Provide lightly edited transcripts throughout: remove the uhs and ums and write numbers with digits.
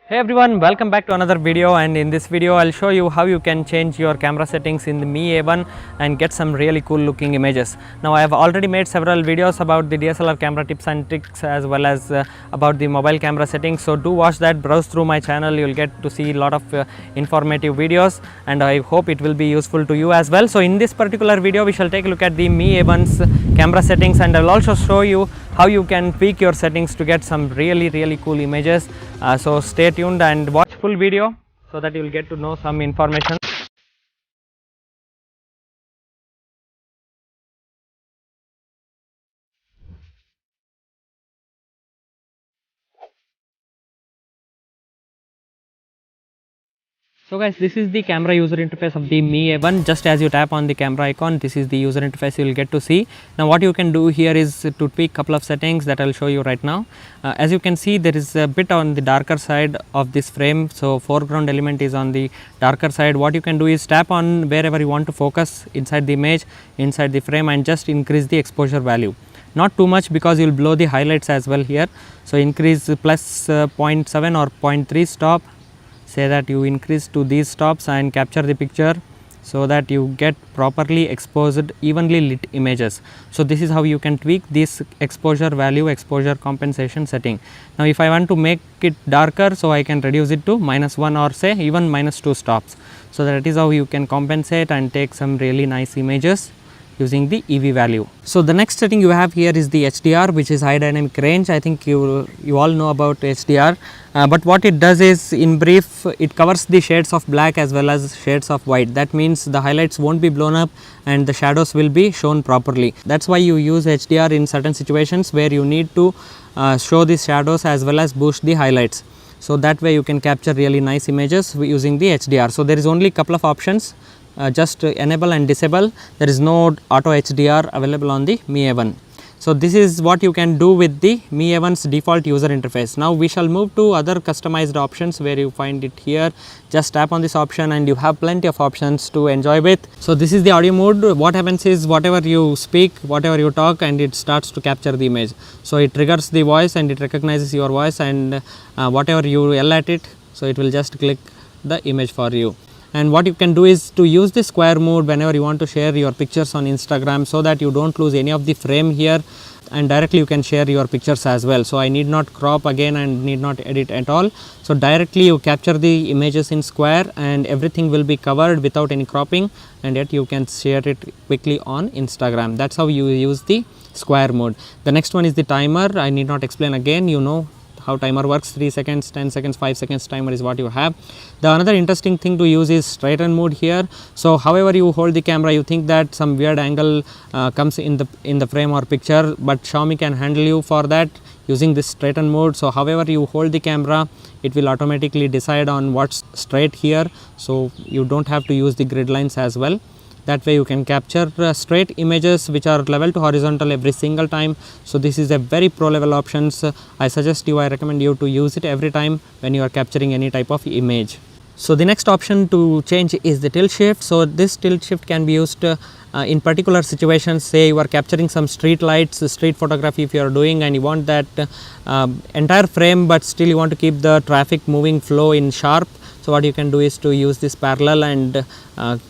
Hey everyone, welcome back to another video, and in this video I'll show you how you can change your camera settings in the Mi A1 and get some really cool looking images. Now I have already made several videos about the DSLR camera tips and tricks as well as about the mobile camera settings, so do watch that, browse through my channel, you will get to see a lot of informative videos and I hope it will be useful to you as well. So in this particular video we shall take a look at the Mi A1's camera settings, and I will also show you how you can tweak your settings to get some really cool images. So stay tuned and watch full video so that you will get to know some information. So guys, this is the camera user interface of the Mi A1. Just as you tap on the camera icon, this is the user interface you will get to see. Now what you can do here is to tweak couple of settings that I will show you right now. As you can see, there is a bit on the darker side of this frame, so foreground element is on the darker side. What you can do is tap on wherever you want to focus inside the image, inside the frame, and just increase the exposure value. Not too much because you will blow the highlights as well here. So increase plus 0.7 or 0.3 stop. Say that you increase to these stops and capture the picture so that you get properly exposed, evenly lit images. So this is how you can tweak this exposure value, exposure compensation setting. Now if I want to make it darker, so I can reduce it to -1 or say even -2 stops. So that is how you can compensate and take some really nice images using the EV value. So the next setting you have here is the HDR, which is high dynamic range. I think you all know about HDR, but what it does is, in brief, it covers the shades of black as well as shades of white. That means the highlights won't be blown up and the shadows will be shown properly. That's why you use HDR in certain situations where you need to show the shadows as well as boost the highlights. So that way you can capture really nice images using the HDR. So there is only a couple of options. Just enable and disable. There is no auto HDR available on the Mi A1. So this is what you can do with the Mi A1's default user interface. Now we shall move to other customized options where you find it here. Just tap on this option and you have plenty of options to enjoy with. So this is the audio mode. What happens is, whatever you speak, whatever you talk, and it starts to capture the image. So it triggers the voice and it recognizes your voice, and whatever you yell at it, so it will just click the image for you. And what you can do is to use the square mode whenever you want to share your pictures on Instagram, so that you don't lose any of the frame here, and directly you can share your pictures as well. So I need not crop again and need not edit at all. So directly you capture the images in square and everything will be covered without any cropping, and yet you can share it quickly on Instagram. That's how you use the square mode. The next one is the timer. I need not explain again, you know how timer works. 3 seconds, 10 seconds, 5 seconds timer is what you have. The another interesting thing to use is straighten mode here. So however you hold the camera, you think that some weird angle comes in the frame or picture, but Xiaomi can handle you for that using this straighten mode. So however you hold the camera, it will automatically decide on what's straight here, so you don't have to use the grid lines as well. That way you can capture straight images which are level to horizontal every single time. So this is a very pro level options. I recommend you to use it every time when you are capturing any type of image. So the next option to change is the tilt shift. So this tilt shift can be used in particular situations. Say you are capturing some street lights, street photography if you are doing, and you want that entire frame, but still you want to keep the traffic moving flow in sharp. So what you can do is to use this parallel and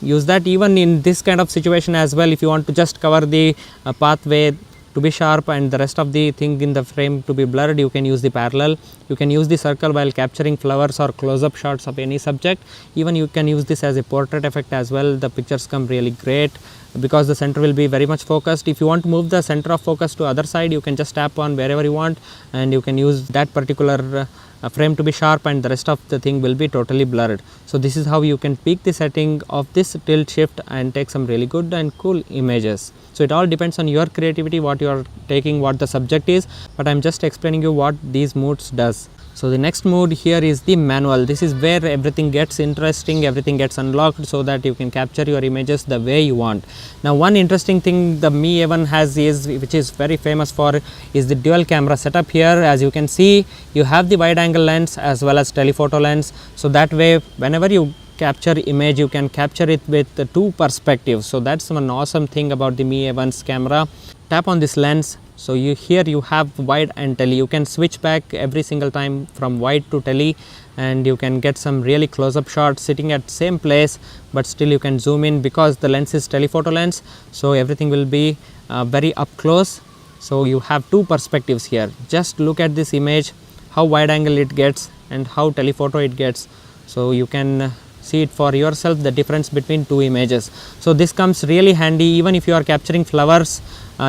use that even in this kind of situation as well. If you want to just cover the pathway to be sharp and the rest of the thing in the frame to be blurred, you can use the parallel. You can use the circle while capturing flowers or close-up shots of any subject. Even you can use this as a portrait effect as well. The pictures come really great because the center will be very much focused. If you want to move the center of focus to other side, you can just tap on wherever you want and you can use that particular frame to be sharp, and the rest of the thing will be totally blurred. So this is how you can tweak the setting of this tilt shift and take some really good and cool images. So it all depends on your creativity, what you are taking, what the subject is, but I am just explaining you what these modes does. So the next mode here is the manual. This is where everything gets interesting, everything gets unlocked so that you can capture your images the way you want. Now one interesting thing the Mi A1 has is, which is very famous for, is the dual camera setup here. As you can see, you have the wide angle lens as well as telephoto lens. So that way whenever you capture image, you can capture it with two perspectives. So that's one awesome thing about the Mi A1's camera. Tap on this lens. So here you have wide and tele. You can switch back every single time from wide to tele, and you can get some really close up shots sitting at same place, but still you can zoom in because the lens is telephoto lens, so everything will be very up close. So you have two perspectives here. Just look at this image, how wide angle it gets and how telephoto it gets. So you can see it for yourself, the difference between two images. So this comes really handy even if you are capturing flowers.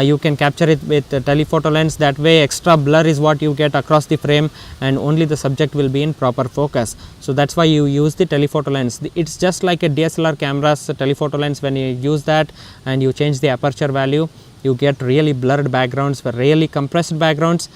You can capture it with the telephoto lens. That way extra blur is what you get across the frame, and only the subject will be in proper focus. So that's why you use the telephoto lens. It's just like a DSLR camera's telephoto lens. When you use that and you change the aperture value, you get really blurred backgrounds, really compressed backgrounds,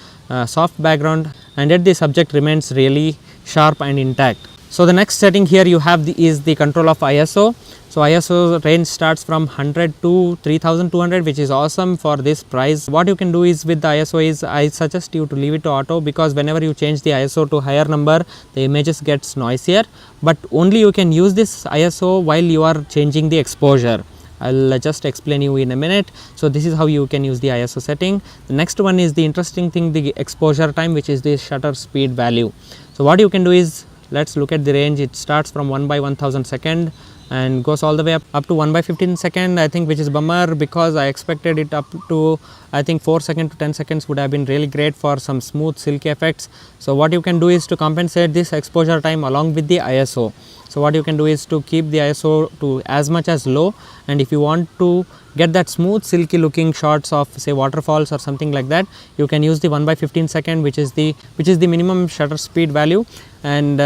soft background, and yet the subject remains really sharp and intact. So the next setting here you have is the control of ISO. So ISO range starts from 100 to 3200, which is awesome for this price. What you can do is with the ISO is, I suggest you to leave it to auto, because whenever you change the ISO to higher number, the images gets noisier, but only you can use this ISO while you are changing the exposure. I'll just explain you in a minute. So this is how you can use the ISO setting. The next one is the interesting thing, the exposure time, which is the shutter speed value. So what you can do is, let's look at the range. It starts from 1/1000 second and goes all the way up to 1/15 second, I think, which is bummer, because I expected it up to, I think, 4 seconds to 10 seconds would have been really great for some smooth silky effects. So what you can do is to compensate this exposure time along with the ISO. So what you can do is to keep the ISO to as much as low, and if you want to get that smooth silky looking shots of say waterfalls or something like that, you can use the 1/15 second, which is the minimum shutter speed value, and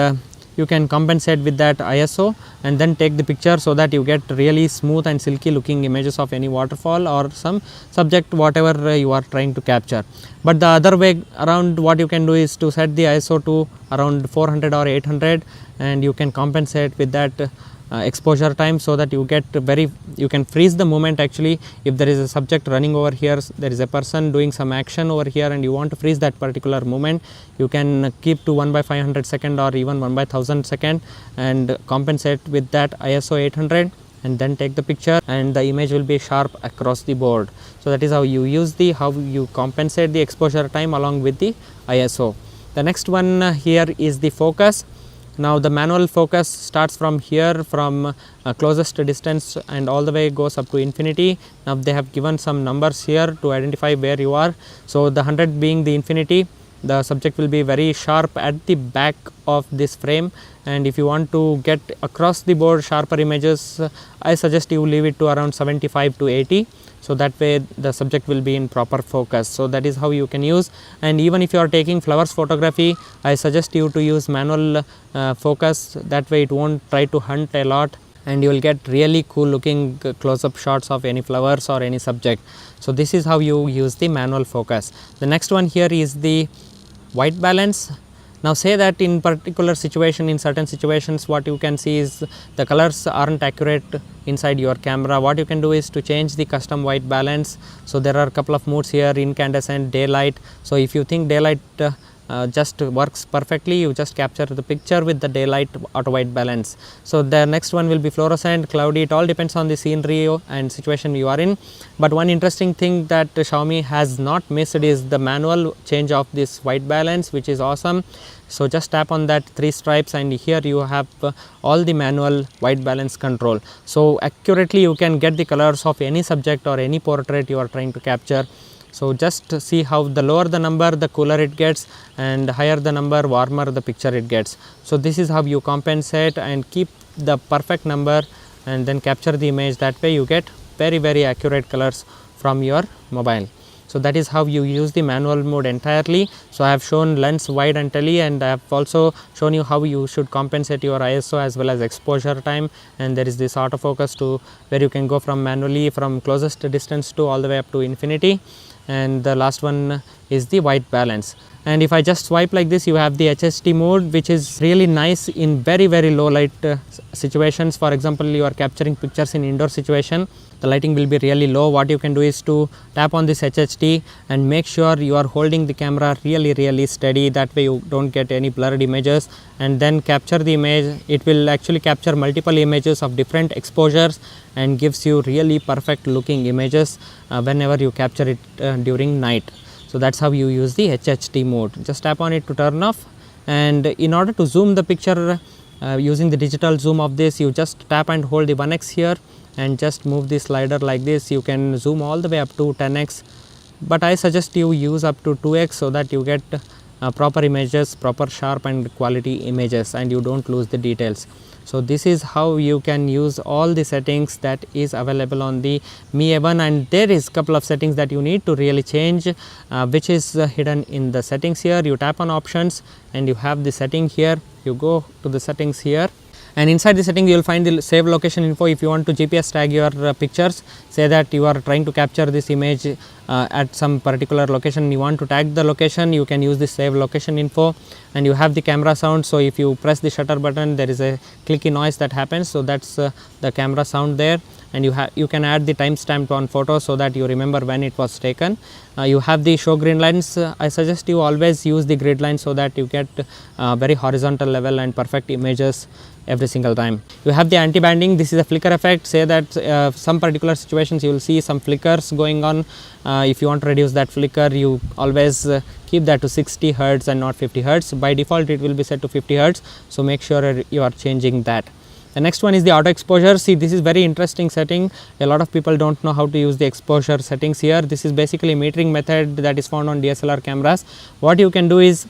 you can compensate with that ISO and then take the picture, so that you get really smooth and silky looking images of any waterfall or some subject, whatever you are trying to capture. But the other way around, what you can do is to set the ISO to around 400 or 800, and you can compensate with that exposure time, so that you get you can freeze the moment. Actually, if there is a subject running over here, there is a person doing some action over here, and you want to freeze that particular moment, you can keep to 1/500 second or even 1/1000 second and compensate with that ISO 800, and then take the picture, and the image will be sharp across the board. So that is how you use how you compensate the exposure time along with the ISO. The next one here is the focus. Now the manual focus starts from here, from closest distance, and all the way goes up to infinity. Now they have given some numbers here to identify where you are. So the 100 being the infinity, the subject will be very sharp at the back of this frame, and if you want to get across the board sharper images, I suggest you leave it to around 75 to 80. So that way the subject will be in proper focus. So that is how you can use. And even if you are taking flowers photography, I suggest you to use manual focus. That way it won't try to hunt a lot, and you will get really cool looking close-up shots of any flowers or any subject. So this is how you use the manual focus. The next one here is the white balance. Now say that in particular situation, in certain situations, what you can see is the colors aren't accurate inside your camera. What you can do is to change the custom white balance. So there are a couple of modes here: incandescent, daylight. So if you think daylight just works perfectly, you just capture the picture with the daylight auto white balance. So the next one will be fluorescent, cloudy. It all depends on the scenery and situation you are in. But one interesting thing that Xiaomi has not missed is the manual change of this white balance, which is awesome. So just tap on that 3 stripes, and here you have all the manual white balance control. So accurately you can get the colors of any subject or any portrait you are trying to capture. So just see how the lower the number, the cooler it gets, and higher the number, warmer the picture it gets. So this is how you compensate and keep the perfect number, and then capture the image. That way you get very accurate colors from your mobile. So that is how you use the manual mode entirely. So I have shown lens, wide and tele, and I have also shown you how you should compensate your ISO as well as exposure time. And there is this autofocus to where you can go from manually from closest distance to all the way up to infinity. And the last one is the white balance. And if I just swipe like this, you have the HHD mode, which is really nice in very low light situations. For example, you are capturing pictures in indoor situation, the lighting will be really low. What you can do is to tap on this HHD and make sure you are holding the camera really steady, that way you don't get any blurred images, and then capture the image. It will actually capture multiple images of different exposures and gives you really perfect looking images whenever you capture it during night. So that's how you use the HHD mode. Just tap on it to turn off, and in order to zoom the picture using the digital zoom of this, you just tap and hold the 1x here and just move the slider like this. You can zoom all the way up to 10x, but I suggest you use up to 2x so that you get proper images, proper sharp and quality images, and you don't lose the details. So this is how you can use all the settings that is available on the Mi A1, and there is couple of settings that you need to really change, which is hidden in the settings here. You tap on options and you have the setting here. You go to the settings here, and inside the setting you will find the save location info. If you want to GPS tag your pictures, say that you are trying to capture this image at some particular location, you want to tag the location, you can use the save location info. And you have the camera sound, so if you press the shutter button, there is a clicky noise that happens, so that's the camera sound there. And you can add the timestamp on photo so that you remember when it was taken. You have the show green lines. I suggest you always use the grid line so that you get very horizontal level and perfect images every single time. You have the anti-banding. This is a flicker effect. Say that some particular situations you will see some flickers going on. If you want to reduce that flicker, you always keep that to 60 Hz and not 50 Hz. By default it will be set to 50 Hz, so make sure you are changing that. The next one is the auto exposure. See, this is very interesting setting. A lot of people don't know how to use the exposure settings here. This is basically a metering method that is found on DSLR cameras. What you can do is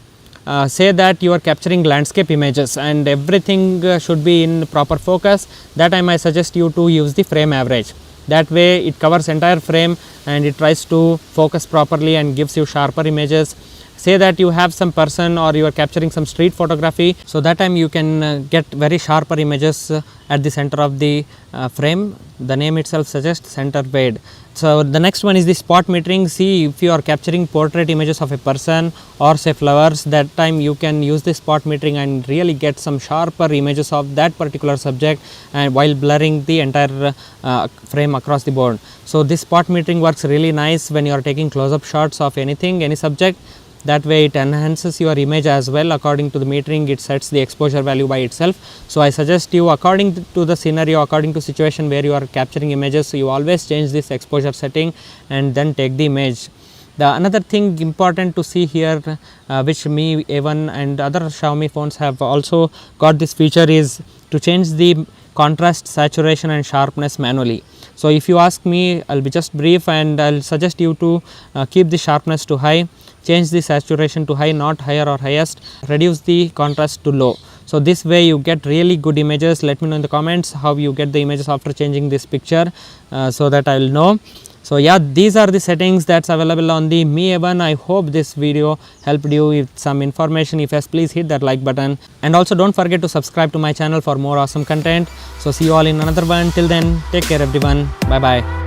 say that you are capturing landscape images and everything should be in proper focus. That time I suggest you to use the frame average. That way it covers entire frame and it tries to focus properly and gives you sharper images. Say that you have some person or you are capturing some street photography, so that time you can get very sharper images at the center of the frame. The name itself suggests center weight. So the next one is the spot metering. See, if you are capturing portrait images of a person or say flowers, that time you can use the spot metering and really get some sharper images of that particular subject, and while blurring the entire frame across the board. So this spot metering works really nice when you are taking close-up shots of anything, any subject. That way it enhances your image as well. According to the metering, it sets the exposure value by itself. So I suggest you, according to the scenario, according to situation where you are capturing images, so you always change this exposure setting and then take the image. The another thing important to see here, which Mi A1 and other Xiaomi phones have also got this feature, is to change the contrast, saturation and sharpness manually. So if you ask me, I'll be just brief and I'll suggest you to keep the sharpness to high, change the saturation to high, not higher or highest, reduce the contrast to low. So this way you get really good images. Let me know in the comments how you get the images after changing this picture, so that I will know. So yeah, these are the settings that's available on the Mi A1. I hope this video helped you with some information. If yes, please hit that like button, and also don't forget to subscribe to my channel for more awesome content. So see you all in another one. Till then, take care everyone. Bye bye.